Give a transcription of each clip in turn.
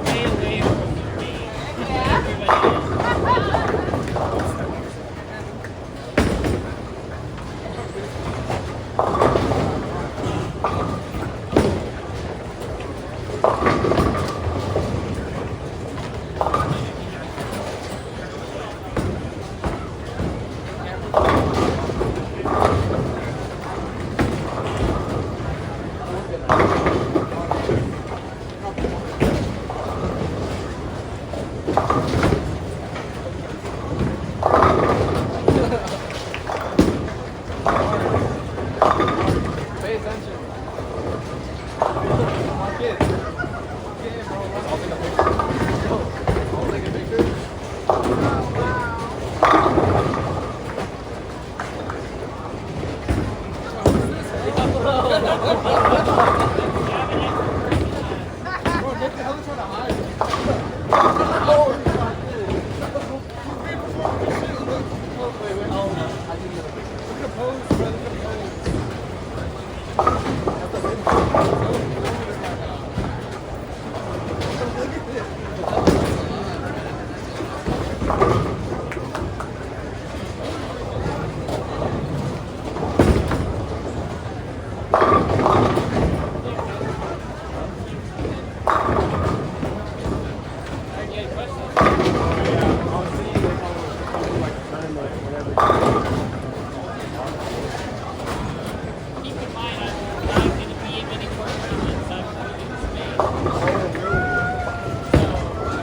Stay away from me. Everybody else. Pay attention. My kid. Yeah, bro. I'll take a picture. Yo, I'll take a picture. Bro, Nick, the hell is trying to hide? Oh, wait, wait. Oh, I need to get a picture. Look at the pose, bro. Look at the Keep in mind, I'm not going to be in many more tournaments. I'm moving to Spain. I plan to be at the end of the month.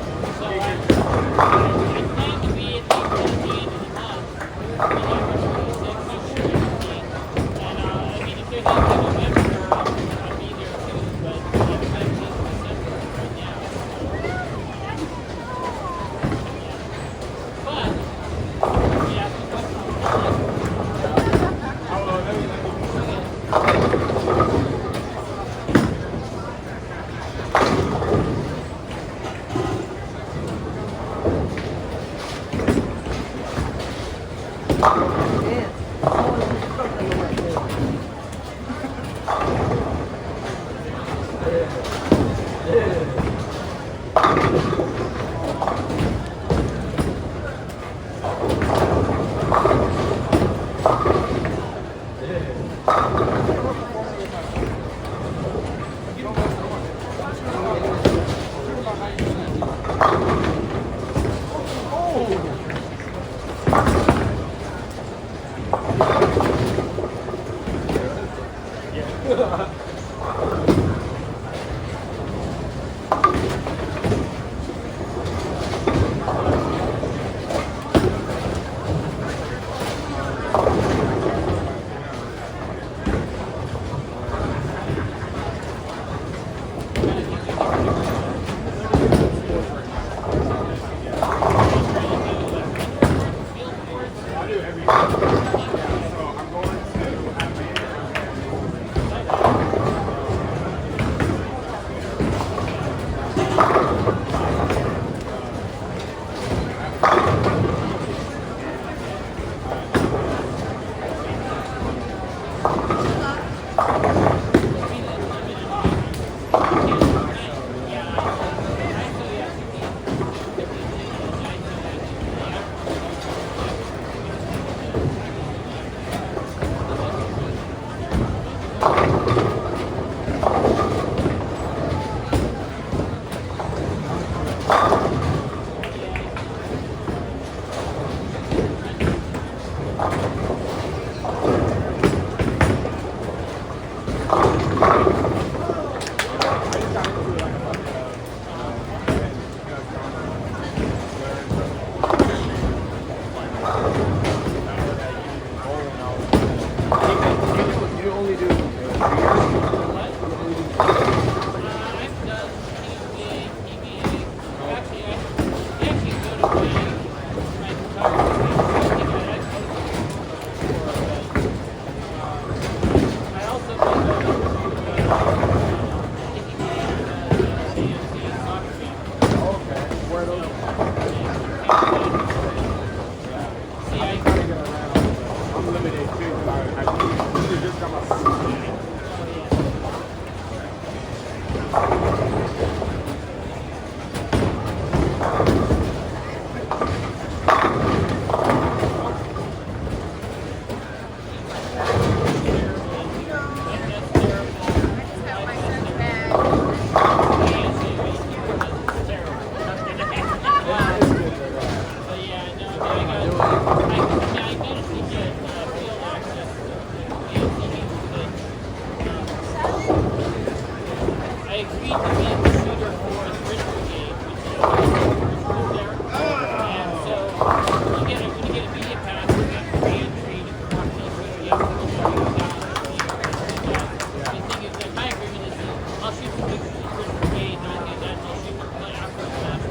And I mean, if there's anything in November, I'll be there too. But I'm expecting December right now. But, yeah, agreed to be the shooter for the Bridge Brigade, which is the first group there. And so when you get a media pass, you get free entry to watch the shooter. You have to go down the thing is that my agreement is that I'll shoot the Bridge Brigade, and I'll shoot the play after the match.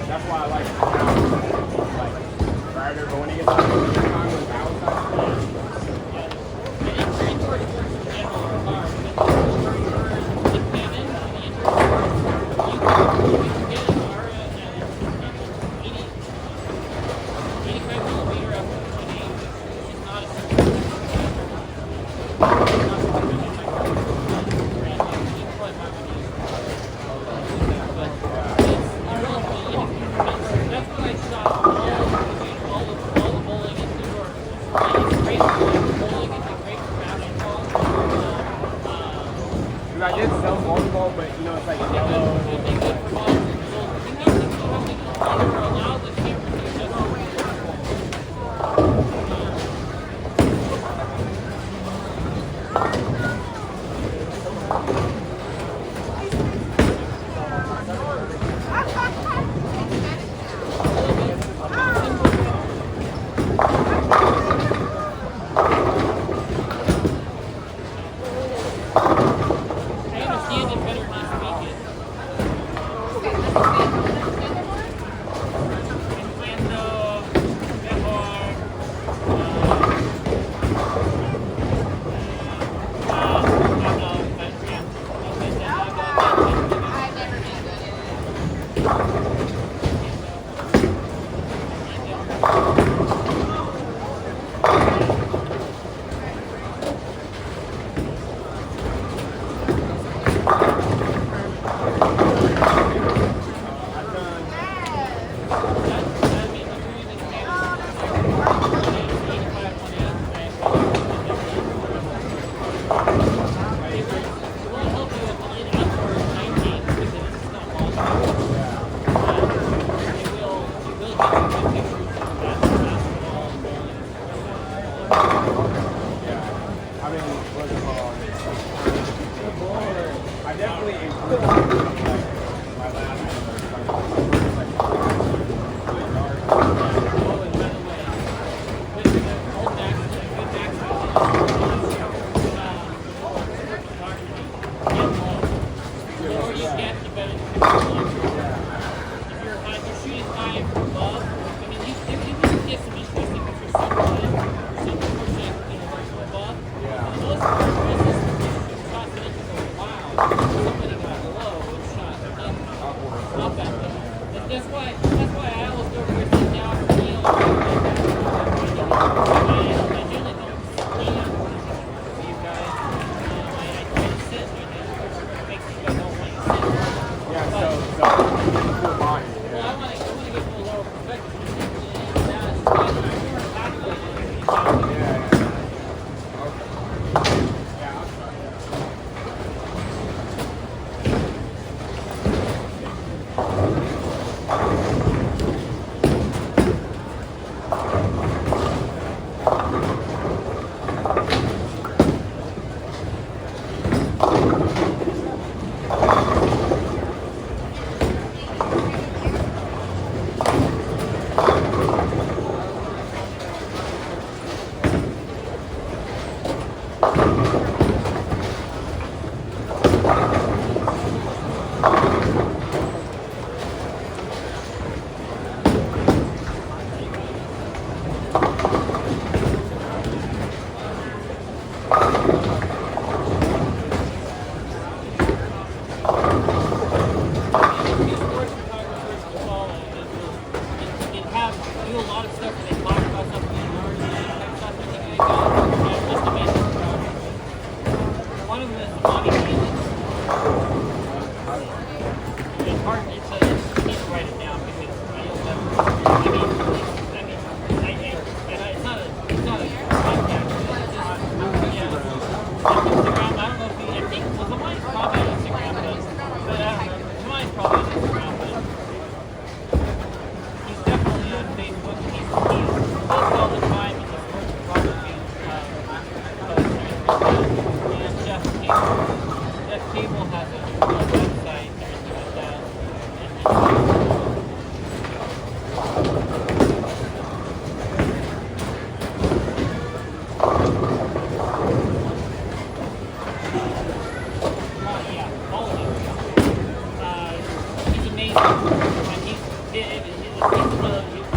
That's why I like Ryder, but when he gets out of the time with I did sell volleyball, but you know, it's like yellow.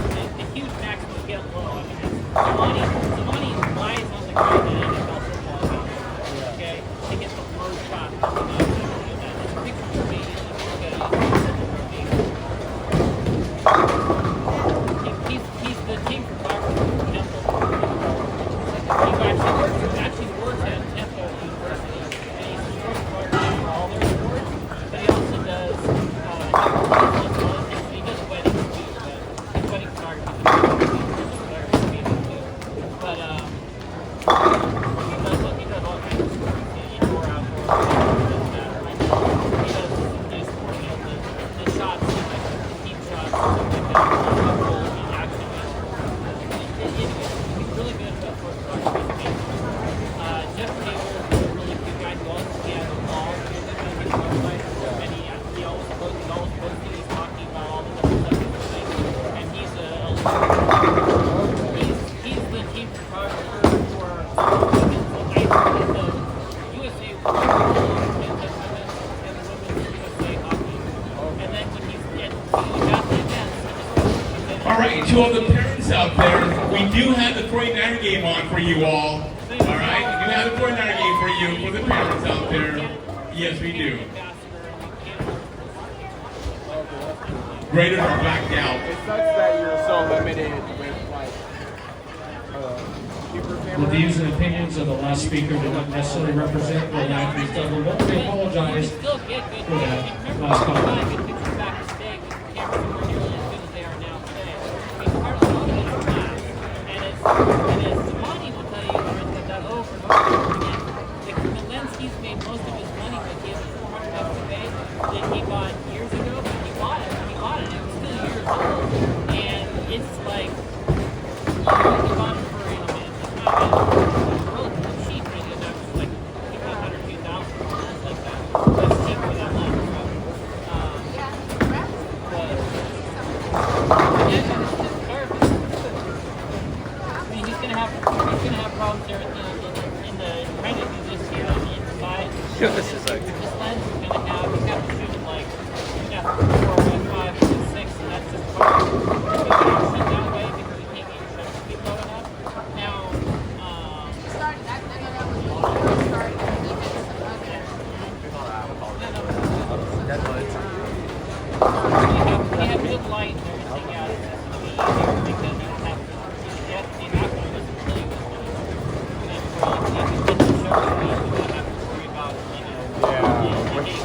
And the huge maximum get low. I mean, Savani lies on the ground in NFL football game. Okay? To get the low shot. It's a picture of me. He's the team photographer for Temple. He actually works at Temple University. And he's the sports photographer for all their sports. But he also does he does weddings too. But wedding photography too. But he does all kinds of sports, indoor, outdoor, doesn't matter. He does the shots, like the team shots, stuff like that. He's really good at sports photography. Jeff Taylor is a really good guy who also has a blog on his website, and he always posts he's talking about all the different stuff he's doing. And he's the team photographer for the USA and the women's USA hockey. And then when he's at the events, All right, to all the parents out there, we do have the 49er game on for you all. All right, we do have the 49er game for you, for the parents out there. Yes, we do. Graders are blacked out. It sucks that you're so limited with like keeper The cameras. views and opinions of the last speaker do not necessarily represent the Yankees Double. We apologize still get good for that Remember, last we comment. got good pictures back in the day because the cameras were nearly as good as they are now today. I mean, part of the is fast. And as Monty will tell you, that over and over again, the lens he's made most of his money with, he has a $400 base that he bought years ago, but he bought it. It was still years old. And it's like, he bought it for, it's not relatively cheap, but it's like $1,500, $2,000, lens like that. That's cheap for that lens. I mean, he's gonna have problems there in the trying to do this here on the inside. This is like This lens is gonna have he's got to shoot it like F4, F5, F6, and that's just part of it. He's gonna shoot that way because he can't get your shutter speed low enough. Now, we have good light and everything else. It's gonna be easier because you don't have the macro doesn't tell you what's going on. You can get the shutter speed, you don't have to worry about getting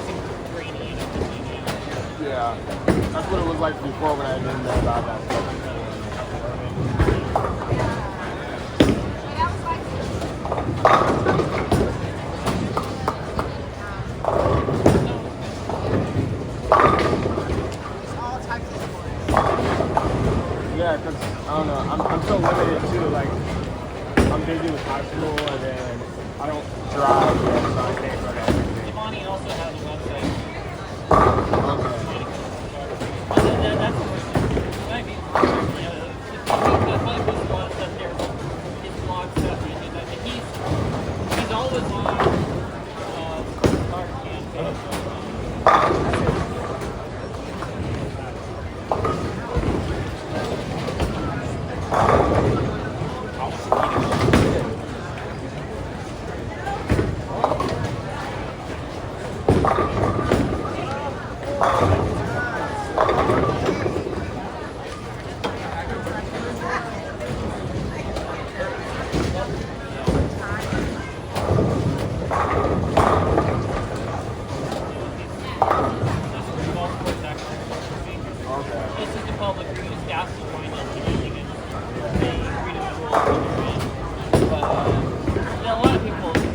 super grainy and everything. yeah. That's what it was like before when I didn't know about that stuff. Yeah, because I don't know, I'm so limited too. Like I'm busy with high school and then I don't drive yet, so I can't go to everything. Imani also has a website. Okay. That's the worst thing. I mean, he's probably posted a lot of stuff there, his blog stuff, and that. He's always on photography and Facebook. This is the public who just gas to join in anything and they read the rules. But a lot of people, you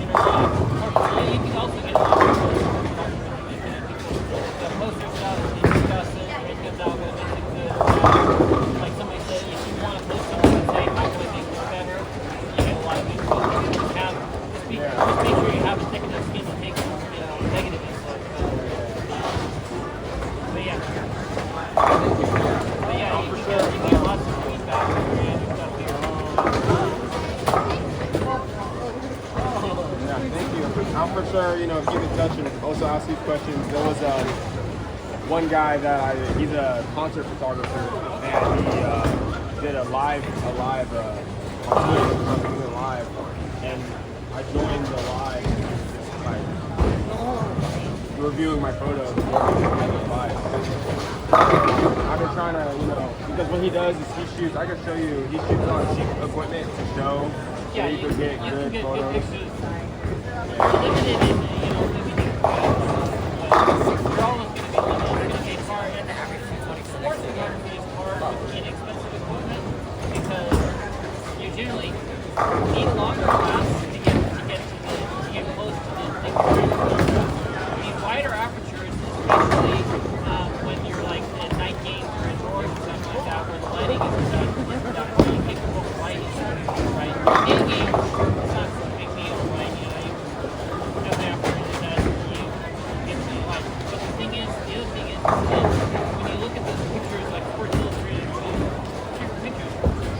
can also get a lot of people post your stuff, they discuss it, it comes out good, it makes it good. Like somebody said, if you want to post something and say, how can I make this better? You get a lot of people. Just make sure you have a thick enough skin to take negative input. But yeah. But yeah, you get lots of feedback and stuff here. Yeah, thank you. I'm for sure, keep in touch and also ask these questions. There was one guy that he's a concert photographer, and he did a live on Twitch, something live, and I joined the live, and just like reviewing my photos live. I've been trying to, because what he does is he shoots. I can show you. He shoots on cheap equipment to show. Yeah, so you can get you good can get photos. good pictures. You're limited in, limited you're always going to be limited. It's going to be hard. Sports photography is hard with inexpensive equipment because you generally need a longer glass to get close to the thing. These wider apertures, especially when you're like at night games or indoors or something like that, where the lighting is not really capable of lighting, right? In games, it's not such a big deal, right? You have the aperture that you get to light. But the other thing is, when you look at those pictures, like Sports Illustrated pictures,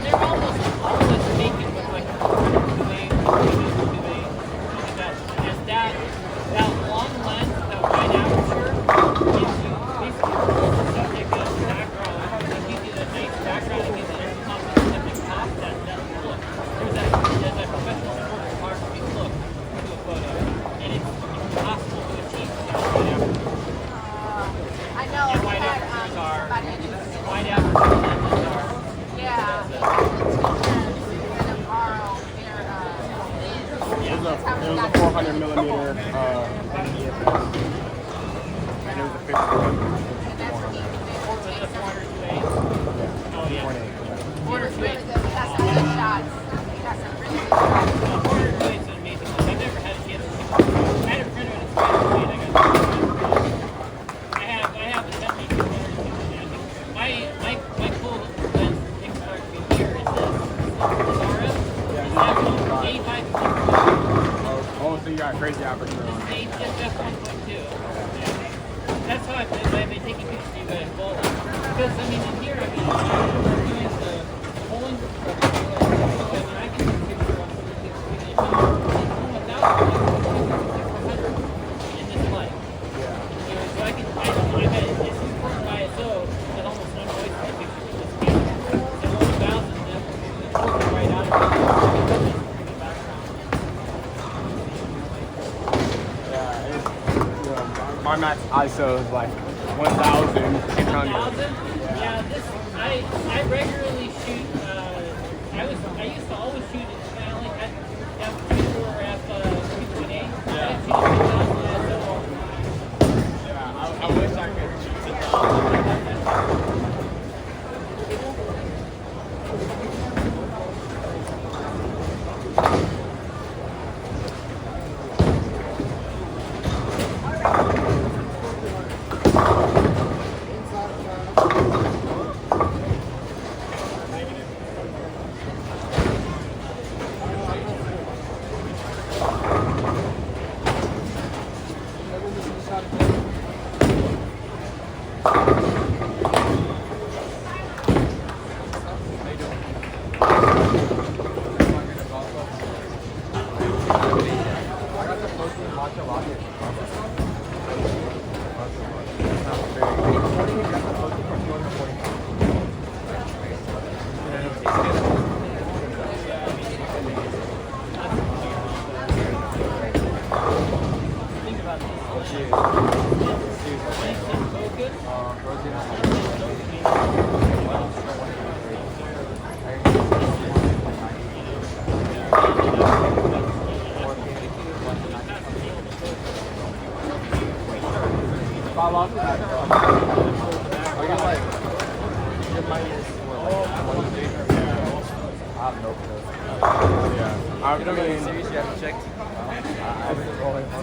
they're almost always taken with like a the way they look at that. And that long lens, that wide aperture, gives you basically the subject as background. It gives you that nice background. It gives you that concept pop, that look. There's that professional sport photography look to a photo, and it's impossible to achieve without wide aperture. I know. And wide apertures are wide aperture lenses are. It was a 400 millimeter EFS, and it was a 50. Oh yeah. 400 really good. We got some good shots. We got some really good shots. 400 is an amazing one. I've never had a chance to see one. I had a printer and it's great. I have a 70 my cool lens thing photography here is this. RF. It's 85. Oh, so you got crazy aperture on. That's 1.2. Yeah. That's how I've been taking pictures of you guys bowling. Because, I mean, in here, we're doing the bowling. I can take pictures on 1,000 in this light. So I bet it's important by ISO that almost no noise in the picture with this camera. And 1,000 is pulling right out of it. My max ISO is like 1,600. 1,000? Yeah, I regularly shoot. I used to always shoot it. I only had F2 or F3.8. I shoot 1,000 ISO all the time. Yeah, I wish I could shoot it.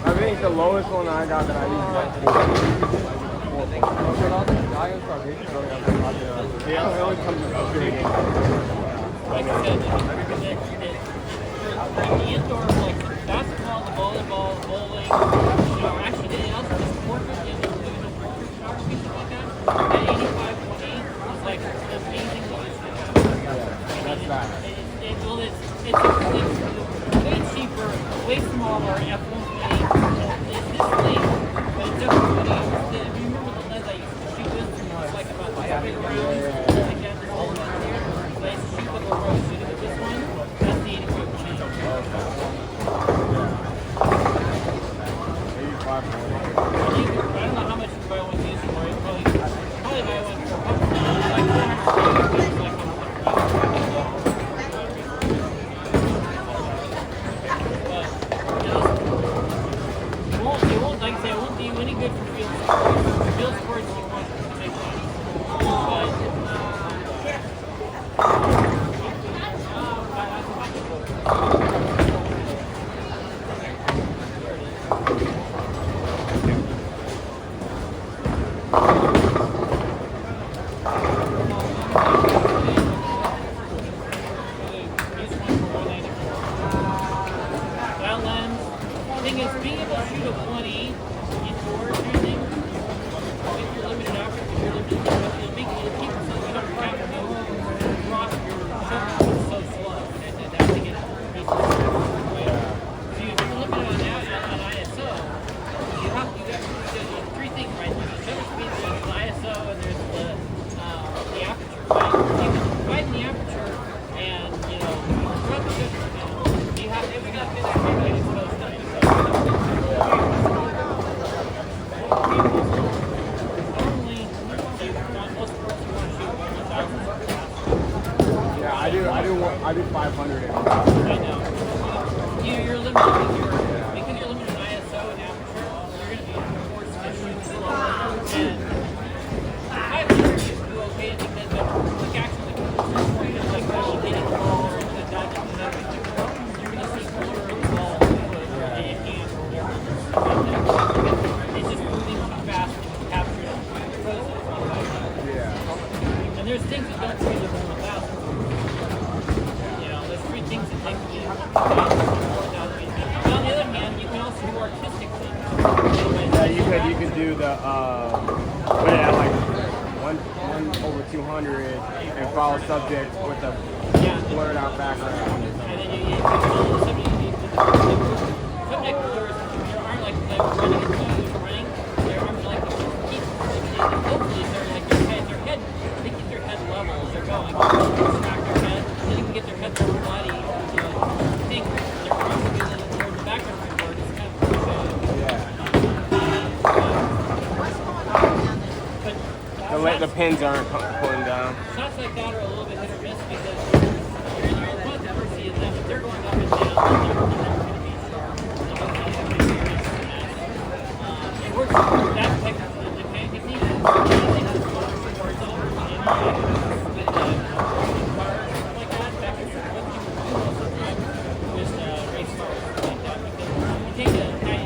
I think the lowest one I got that I used yeah, it only comes with Like I said, the indoor, like basketball, the volleyball, bowling, actually anything else is portrait, doing a portrait photography, stuff like that. That 85.8 is like amazing to use. That's that. It's way cheaper, way smaller, F1.8. It's this link, but it took 20 years. If you remember the lens I used to big rounds, like that, this whole one here. So I used to shoot the GoPro shooting with this one. That's the 85 change. 85. I don't know how much you buy one used for. You probably buy one for like $400. Like it won't, like I say, it won't do you any good for field sports. Field sports, you want to make money. That lens, the thing is, being able to shoot a 20 indoors, using, if you're limited aperture, if you're limited, you'll keep yourself, you don't have to go across your shutter is so slow, and that's to get pieces right. So if you're limited on ISO, you have to do three things, right? There's the shutter speed, there's the ISO, and there's the aperture, right? You can widen the aperture, and, you know, throughout the shutter speed, you have to, we got to get that exposed to I do 500. I know. You're limited because you're limited in ISO and aperture. You're going to be forced to shoot slow. And 500 is okay. I think that's better. Quick action, like hitting the ball or the dodging and everything. You're going to see color of the ball and it can't or whatever. It's just moving too fast to capture it. Yeah. And there's things that don't see the 1,000. Things that take you. But on the other hand, you can also do artistic things. Yeah, you could do the put it at like 1/200 and follow subject with a blurred out background. And then you follow the subject. Subject blurs aren't like running into running. Their arms are like keep. Hopefully they're like their head. They keep their head level as they're going. Smack their head. Then you can get their head to their body. Think they're probably towards the background report. It's kind of but The pins aren't pulling down. shots like that are a little bit hit or miss because you're in your opponent's mercy is them. If they're going up and down, they're going to be sharp. It works. That technique is they have towards over with cars like that. Back in what people do most of the time with race cars like that. Because you take a high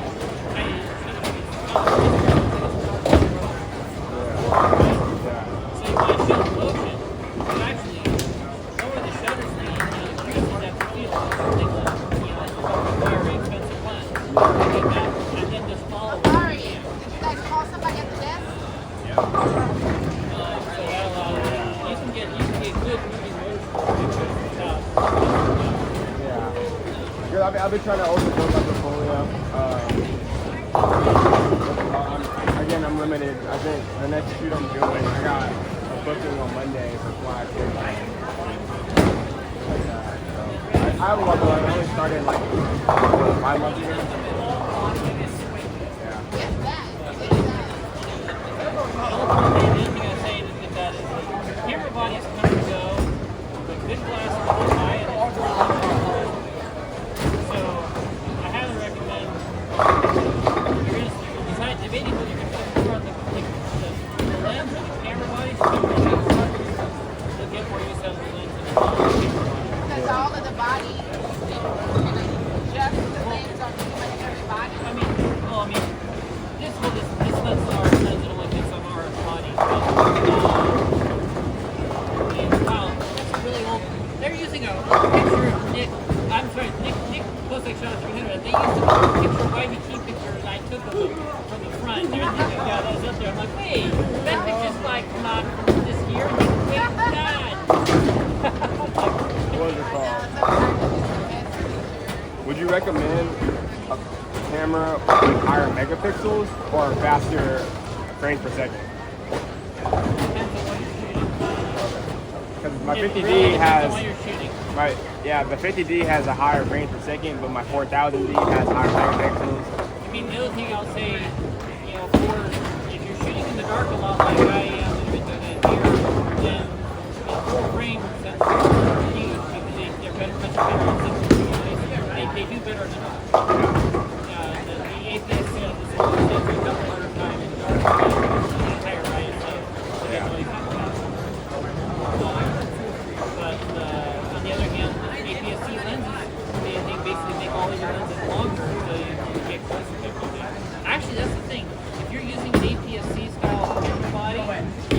so you want to show the motion, but actually lower the shutter speed and increase the depth of field. It's a very expensive lens. Take that and then just follow it. Sorry, did you guys call somebody at the desk? So that allows you can get good moving motion without. Yeah. I've been trying to also build my portfolio. Again, I'm limited. I think the next shoot I'm doing, I got a booking on Monday for Flag. I have a lot of I only started like 5 months ago. Yeah. The only thing I say is that camera bodies come and go, but good glass is really high and it's so I highly recommend you're going to decide debating whether you're going to put on the lens or the camera bodies. You'll get more use out of the lens than the camera. Because all of the body, just the lens on pretty much every body. I mean, this lens is ours, lens that only fits on our body. Wow, that's a really old. They're using a picture of Nick. I'm sorry, Nick Posek shot a 300. They used a picture, YBT picture, and I took of them from the front. They're thinking, yeah, that was up there. I'm like, wait, that picture's like not from this year. And you wait, God. What is it called? Would you recommend a camera with higher megapixels or faster frames per second? Depends on what you're shooting. My It 50D really depends on has what you're shooting. the 50D has a higher range per second, but my 4000D has higher megapixels. I mean, the other thing I'll say, you know, for if you're shooting in the dark a lot like I am, and been doing it here, then full frame sensors are huge because they're better, much better on sensors. They do better than us. The APS-C is a sensor double harder time in the dark, higher right, so definitely not bad. But on the other hand, APS-C lenses, they basically make all of your lenses longer, so you get closer to everything. Actually, that's the thing. If you're using an APS-C style camera body, you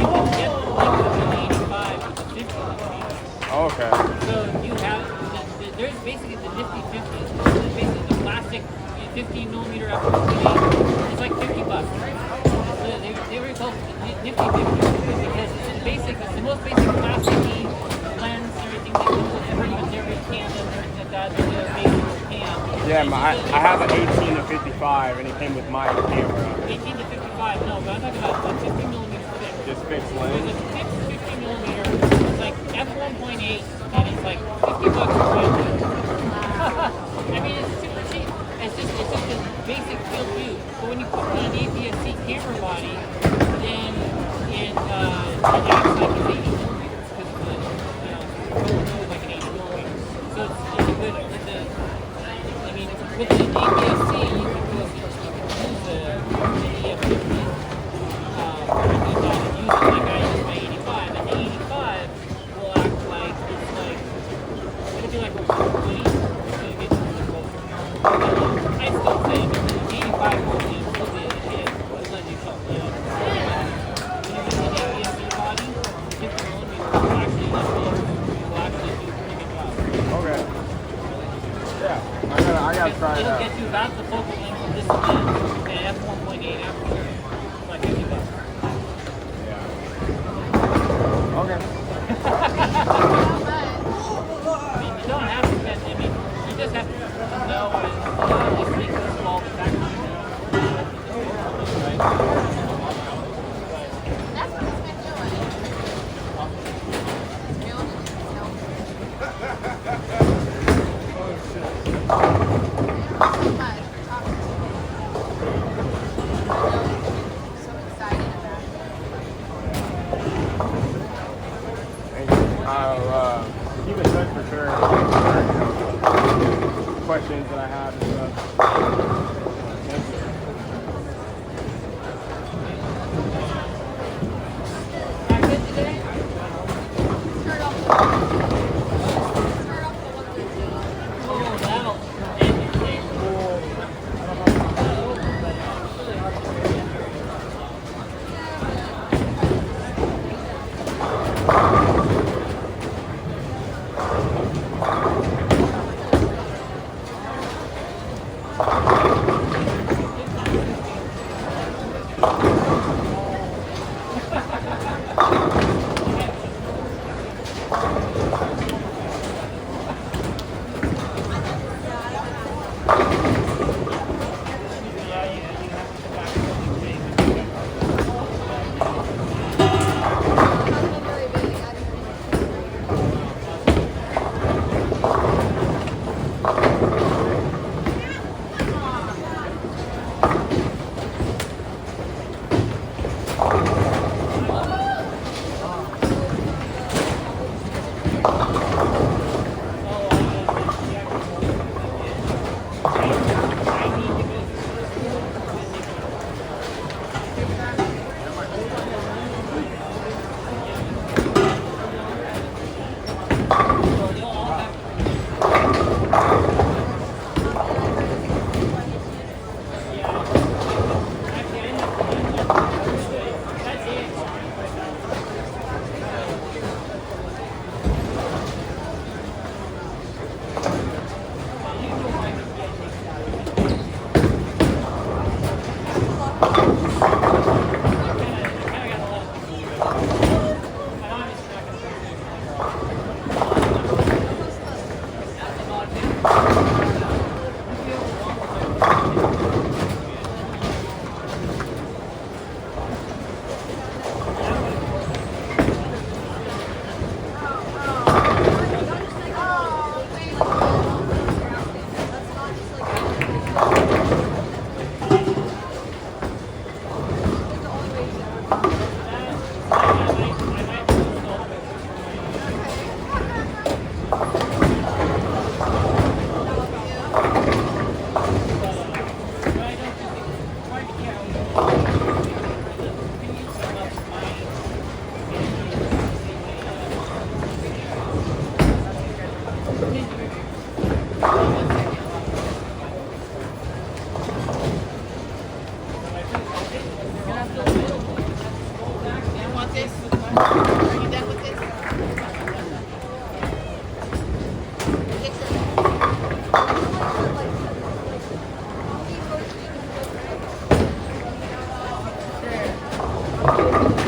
can get the length of an 85 with the 50 millimeters. Okay. So you have, there's basically the nifty 50s. This is basically the plastic 15 millimeter f1.8. It's like $50. So they were called nifty 50s because it's the most basic plastic lens, everything that comes with pretty much every Canon that does a basic cam. Yeah, I have an 18 to 55, and it came with my camera. 18 to 55, no, but I'm talking about the 50 millimeter fixed. Just fixed There's lens. a fixed 50 millimeter, it's like f1.8, and it's like $50 for it. I mean, it's super cheap. It's just a basic field view. But when you put on an APS-C camera body, then it acts like it's 80 millimeters because the is like an 80 millimeter. So it's a good. I mean, with the APS-C, you can use the EF50 and use it like I use my 85, and the 85 will act like it'll be like a 120. I still say the 85 will be a hit. Let's let you talk. When you're using the APS-C body, 50 millimeters will actually do a pretty good job. Okay. Yeah, I gotta try it It'll out. get you about the focal length of this lens at f1.8 aperture. It's like $50. Yeah. Okay. I mean, you don't have to spend, I mean, you just have to know and just think of all the factors. Right? That's what it's been doing. So much. So excited about it. I'll keep in touch for sure. Questions that I have and stuff. Thank you. Are you good today? Start off the one with you. Oh, that'll Thank you.